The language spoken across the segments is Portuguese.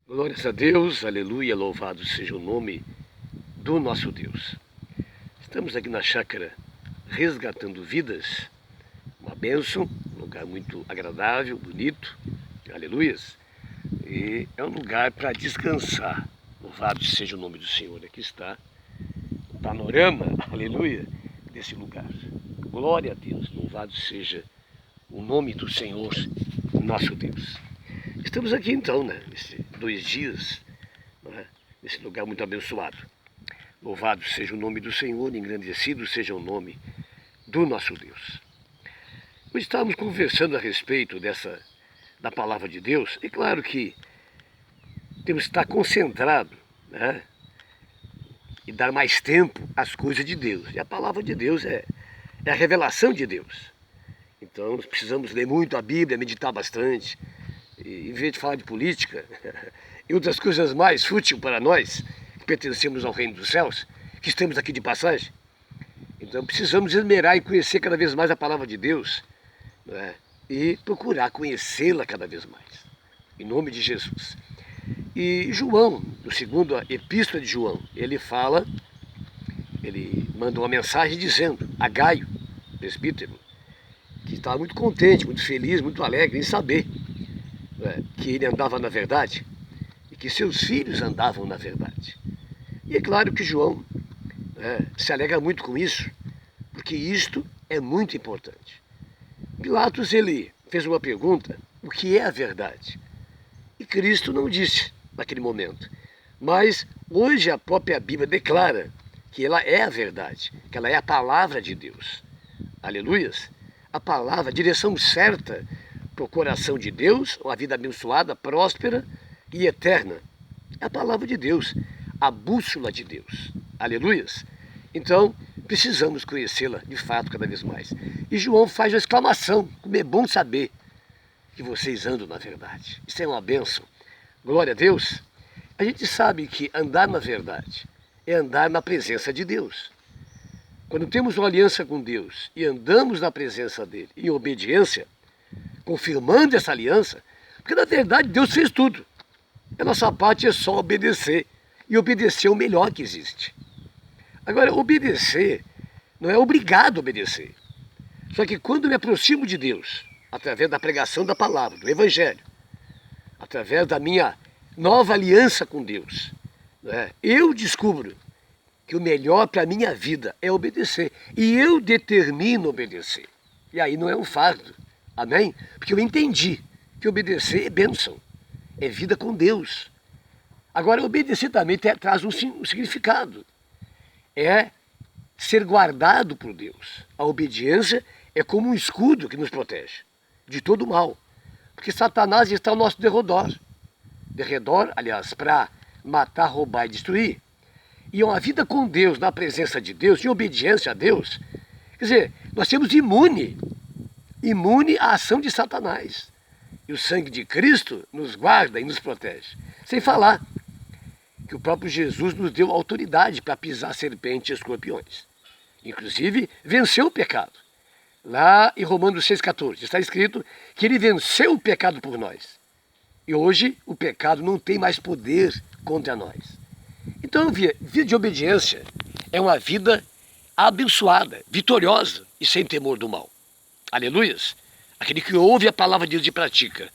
Glórias a Deus, aleluia, louvado seja o nome do nosso Deus. Estamos aqui na chácara resgatando vidas, uma bênção, um lugar muito agradável, bonito, aleluias. E é um lugar para descansar, louvado seja o nome do Senhor. Aqui está o panorama, aleluia, desse lugar. Glória a Deus, louvado seja o nome do Senhor, nosso Deus. Estamos aqui então, nesses 2 dias, nesse lugar muito abençoado. Louvado seja o nome do Senhor, engrandecido seja o nome do nosso Deus. Nós estávamos conversando a respeito da palavra de Deus. É claro que temos que estar concentrado, e dar mais tempo às coisas de Deus. E a palavra de Deus é a revelação de Deus. Então nós precisamos ler muito a Bíblia, meditar bastante. E, em vez de falar de política e outras coisas mais fúteis para nós, que pertencemos ao reino dos céus, que estamos aqui de passagem, então precisamos esmerar em conhecer cada vez mais a palavra de Deus, e procurar conhecê-la cada vez mais, em nome de Jesus. E João, no segundo epístola de João, ele manda uma mensagem dizendo a Gaio, presbítero, que estava muito contente, muito feliz, muito alegre em saber que ele andava na verdade e que seus filhos andavam na verdade. E é claro que João se alegra muito com isso, porque isto é muito importante. Pilatos, ele fez uma pergunta: o que é a verdade? E Cristo não disse naquele momento, mas hoje a própria Bíblia declara que ela é a verdade, que ela é a palavra de Deus. Aleluias! A palavra, a direção certa para o coração de Deus, uma vida abençoada, próspera e eterna. É a palavra de Deus, a bússola de Deus. Aleluias! Então, precisamos conhecê-la de fato cada vez mais. E João faz uma exclamação: como é bom saber que vocês andam na verdade. Isso é uma bênção. Glória a Deus. A gente sabe que andar na verdade é andar na presença de Deus. Quando temos uma aliança com Deus e andamos na presença dele em obediência, confirmando essa aliança, porque na verdade Deus fez tudo. A nossa parte é só obedecer, e obedecer é o melhor que existe. Agora, obedecer não é obrigado a obedecer. Só que quando me aproximo de Deus, através da pregação da palavra, do Evangelho, através da minha nova aliança com Deus, eu descubro que o melhor para a minha vida é obedecer. E eu determino obedecer. E aí não é um fardo. Amém? Porque eu entendi que obedecer é bênção, é vida com Deus. Agora, obedecer também traz um significado. É ser guardado por Deus. A obediência é como um escudo que nos protege de todo mal. Porque Satanás está ao nosso derredor. Aliás, para matar, roubar e destruir. E uma vida com Deus, na presença de Deus, em obediência a Deus, quer dizer, nós temos imune à ação de Satanás. E o sangue de Cristo nos guarda e nos protege. Sem falar que o próprio Jesus nos deu autoridade para pisar serpentes e escorpiões. Inclusive, venceu o pecado. Lá em Romanos 6,14 está escrito que ele venceu o pecado por nós. E hoje o pecado não tem mais poder contra nós. Então, vida de obediência é uma vida abençoada, vitoriosa e sem temor do mal. Aleluias! Aquele que ouve a palavra de Deus e pratica,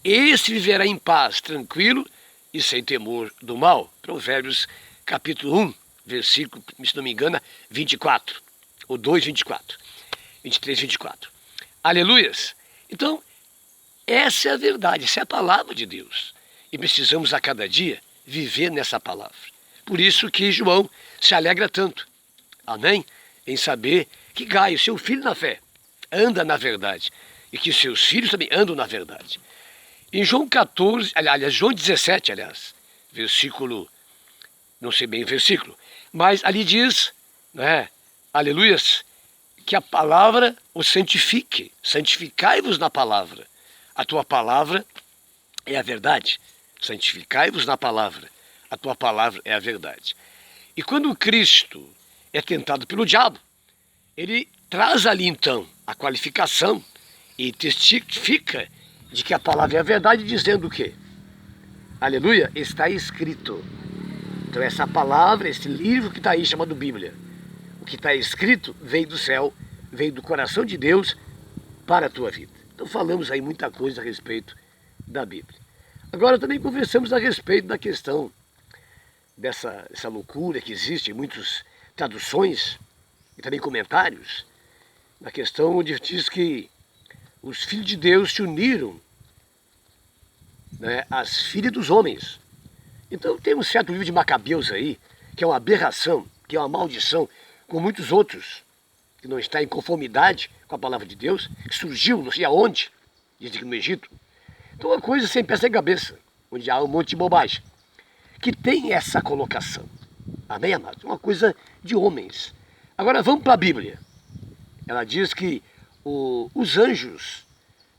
esse viverá em paz, tranquilo e sem temor do mal. Provérbios capítulo 1, versículo, se não me engano, 24, ou 2, 24, 23, 24. Aleluias! Então, essa é a verdade, essa é a palavra de Deus. E precisamos a cada dia viver nessa palavra. Por isso que João se alegra tanto, amém? Em saber que Gaio, seu filho na fé, anda na verdade. E que seus filhos também andam na verdade. Em João 14, João 17, versículo, não sei bem o versículo, mas ali diz, aleluias, que a palavra os santifique, santificai-vos na palavra. A tua palavra é a verdade. Santificai-vos na palavra. A tua palavra é a verdade. E quando Cristo é tentado pelo diabo, ele traz ali então a qualificação e testifica de que a palavra é a verdade, dizendo o quê? aleluia, está escrito. Então essa palavra, esse livro que está aí chamado Bíblia, o que está escrito veio do céu, veio do coração de Deus para a tua vida. Então falamos aí muita coisa a respeito da Bíblia. Agora também conversamos a respeito da questão dessa loucura que existe em muitas traduções e também comentários, na questão onde diz que os filhos de Deus se uniram, né, às filhas dos homens. Então tem um certo livro de Macabeus aí, que é uma aberração, que é uma maldição, com muitos outros, que não está em conformidade com a palavra de Deus, que surgiu não sei aonde, dizem que no Egito. Então uma coisa sem pé sem cabeça, onde há um monte de bobagem, que tem essa colocação. Amém, amados? Uma coisa de homens. Agora vamos para a Bíblia. Ela diz que os anjos,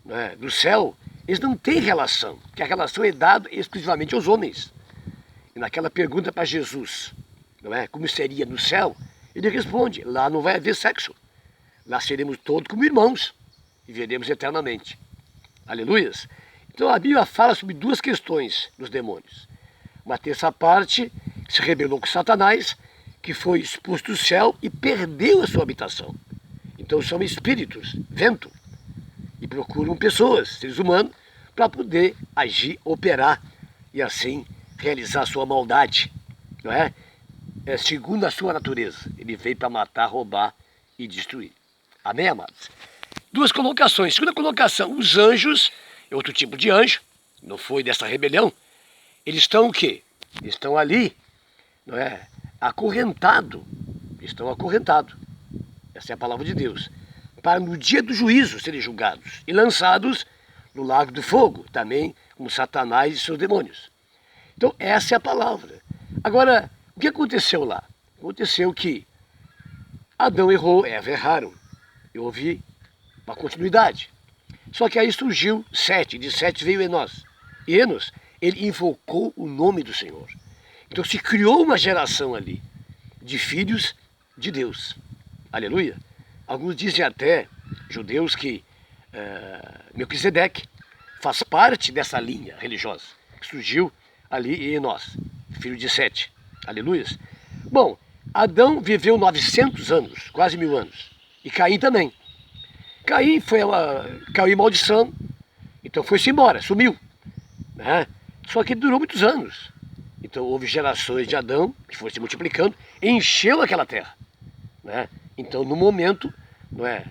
né, do céu, eles não têm relação, que a relação é dada exclusivamente aos homens. E naquela pergunta para Jesus, não é, como seria no céu, ele responde, lá não vai haver sexo. Lá seremos todos como irmãos e viveremos eternamente. Aleluias. Então a Bíblia fala sobre duas questões dos demônios. Uma terça parte se rebelou com Satanás, que foi expulso do céu e perdeu a sua habitação. Então são espíritos, vento, e procuram pessoas, seres humanos, para poder agir, operar e assim realizar a sua maldade, não é? É segundo a sua natureza. Ele veio para matar, roubar e destruir. Amém, amados? Duas colocações. Segunda colocação, os anjos, é outro tipo de anjo, não foi dessa rebelião. Eles estão o quê? Eles estão ali, não é? Acorrentados. Estão acorrentados. Essa é a palavra de Deus. Para no dia do juízo serem julgados e lançados no lago do fogo, também como Satanás e seus demônios. Então essa é a palavra. Agora, o que aconteceu lá? Aconteceu que Adão errou, Eva erraram. E houve uma continuidade. Só que aí surgiu Sete, de Sete veio Enós. E Enos, ele invocou o nome do Senhor. Então se criou uma geração ali de filhos de Deus. Aleluia. Alguns dizem até, judeus, que Melquisedeque faz parte dessa linha religiosa que surgiu ali em nós, filho de Sete. Aleluia. Bom, Adão viveu 900 anos, quase 1000 anos. E Caim também. Caim caiu em maldição, então foi-se embora, sumiu. Né? Só que durou muitos anos. Então houve gerações de Adão que foram se multiplicando, encheu aquela terra. Né? Então no momento, não é,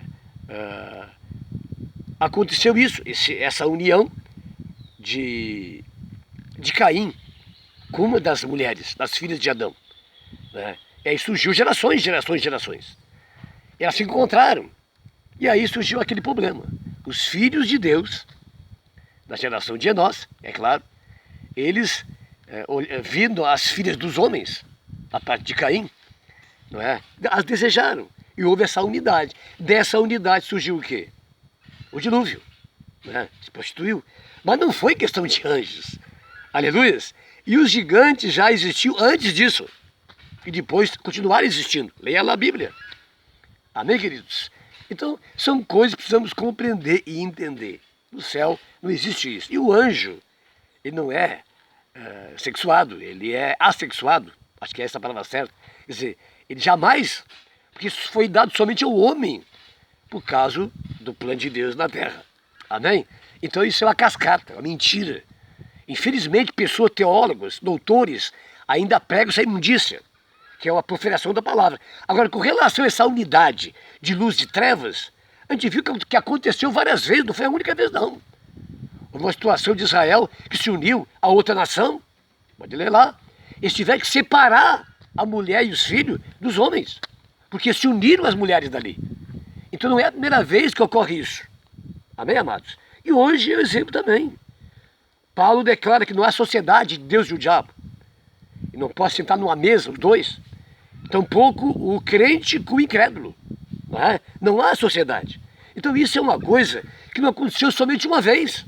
aconteceu isso, essa união de Caim com uma das mulheres, das filhas de Adão. Né? E aí surgiu gerações, gerações, gerações. E elas se encontraram. E aí surgiu aquele problema. Os filhos de Deus, da geração de Enós, é claro, eles, vindo as filhas dos homens, a parte de Caim, não é? As desejaram. E houve essa unidade. Dessa unidade surgiu o quê? O dilúvio. Né? Se prostituiu. Mas não foi questão de anjos. Aleluias. E os gigantes já existiam antes disso. E depois continuaram existindo. Leia lá a Bíblia. Amém, queridos? Então, são coisas que precisamos compreender e entender. No céu não existe isso. E o anjo, ele não é sexuado, ele é assexuado. Acho que é essa a palavra certa. Quer dizer, ele jamais, porque isso foi dado somente ao homem, por causa do plano de Deus na terra. Amém? Então isso é uma cascata, uma mentira. Infelizmente, pessoas, teólogos, doutores, ainda pregam essa imundícia, que é uma proferação da palavra. Agora, com relação a essa unidade de luz e de trevas, a gente viu que aconteceu várias vezes, não foi a única vez não. Houve uma situação de Israel que se uniu a outra nação, pode ler lá, eles tiveram que separar a mulher e os filhos dos homens, porque se uniram as mulheres dali. Então não é a primeira vez que ocorre isso. Amém, amados? E hoje é o exemplo também. Paulo declara que não há sociedade de Deus e o diabo. E não pode sentar numa mesa, os dois. Tampouco o crente com o incrédulo. Não é? Não há sociedade. Então isso é uma coisa que não aconteceu somente uma vez.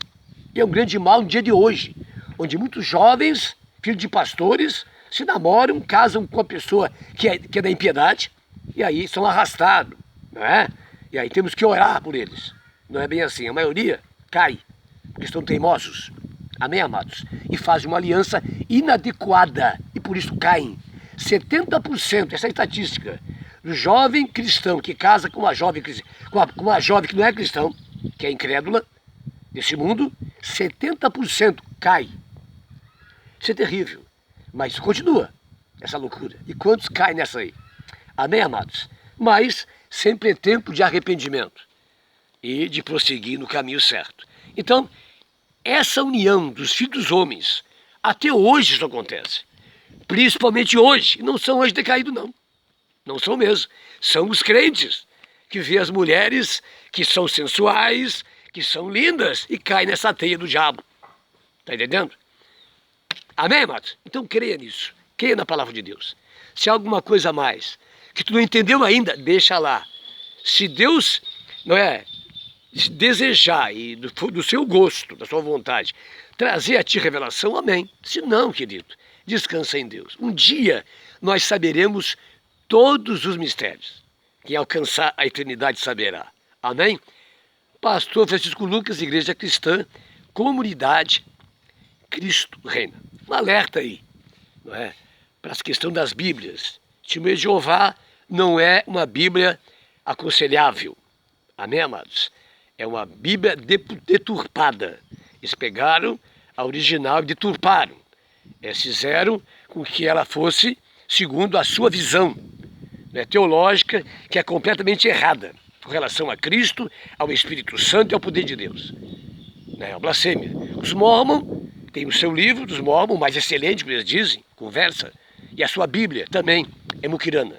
E é um grande mal no dia de hoje, onde muitos jovens, filhos de pastores, se namoram, casam com uma pessoa que é da impiedade, e aí são arrastados. Não é? E aí temos que orar por eles. Não é bem assim. A maioria cai, porque estão teimosos. Amém, amados? E fazem uma aliança inadequada e por isso caem. 70%, essa é a estatística, do jovem cristão que casa com uma jovem que não é cristão, que é incrédula, nesse mundo, 70% cai. Isso é terrível. Mas continua essa loucura. E quantos caem nessa aí? Amém, amados? Mas sempre é tempo de arrependimento e de prosseguir no caminho certo. Então, essa união dos filhos dos homens, até hoje isso acontece. Principalmente hoje. E não são hoje decaídos, não. Não são mesmo. São os crentes que vê as mulheres que são sensuais, que são lindas e caem nessa teia do diabo. Está entendendo? Amém, amados? Então creia nisso. Creia na palavra de Deus. Se há alguma coisa a mais que tu não entendeu ainda, deixa lá. Se Deus, se desejar e do seu gosto, da sua vontade, trazer a ti revelação, amém. Se não, querido, descansa em Deus. Um dia nós saberemos todos os mistérios. Quem alcançar a eternidade saberá. Amém? Pastor Francisco Lucas, Igreja Cristã, Comunidade Cristo Reina. Um alerta aí, para essa questão das Bíblias. Testemunho de Jeová não é uma Bíblia aconselhável. Amém, amados? É uma Bíblia deturpada. Eles pegaram a original e deturparam. Fizeram com que ela fosse segundo a sua visão teológica, que é completamente errada com relação a Cristo, ao Espírito Santo e ao poder de Deus. A blasfêmia. Os Mormon têm o seu livro dos Mormon, mais excelente, como eles dizem, conversa, e a sua Bíblia também é muquirana.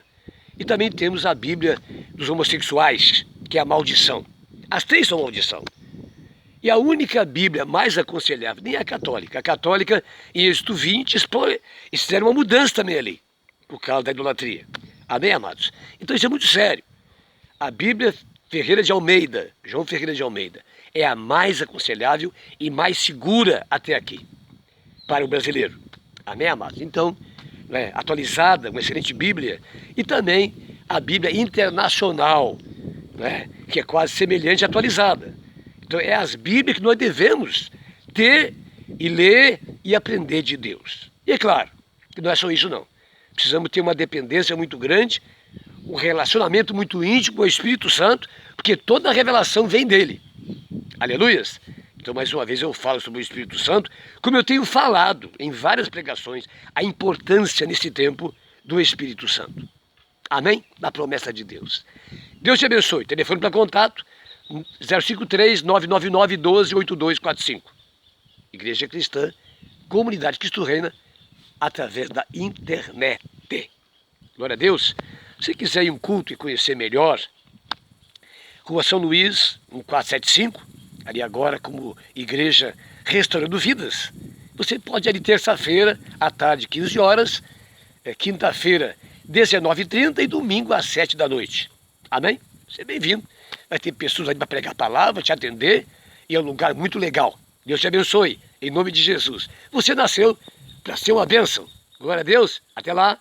E também temos a Bíblia dos homossexuais, que é a maldição. As três são maldição. E a única Bíblia mais aconselhável, nem a católica. A católica, em Êxodo 20, eles fizeram uma mudança também ali, por causa da idolatria. Amém, amados? Então isso é muito sério. A Bíblia Ferreira de Almeida, João Ferreira de Almeida, é a mais aconselhável e mais segura até aqui, para o brasileiro. Amém, amados? Então, atualizada, uma excelente Bíblia, e também a Bíblia Internacional, que é quase semelhante à atualizada. Então, é as Bíblias que nós devemos ter e ler e aprender de Deus. E é claro que não é só isso, não. Precisamos ter uma dependência muito grande, um relacionamento muito íntimo com o Espírito Santo, porque toda a revelação vem dele. Aleluias! Então, mais uma vez, eu falo sobre o Espírito Santo, como eu tenho falado em várias pregações, a importância nesse tempo do Espírito Santo. Amém? Da promessa de Deus. Deus te abençoe. Telefone para contato, 053-999-12-8245. Igreja Cristã, Comunidade Cristo Reina, através da internet. Glória a Deus. Se quiser ir um culto e conhecer melhor, Rua São Luís, 1475, ali agora como Igreja Restaurando Vidas. Você pode ir ali terça-feira, à tarde, 15 horas, quinta-feira, 19h30 e domingo às 7 da noite. Amém? Você é bem-vindo. Vai ter pessoas ali para pregar a palavra, te atender, e é um lugar muito legal. Deus te abençoe, em nome de Jesus. Você nasceu para ser uma bênção. Glória a Deus. Até lá.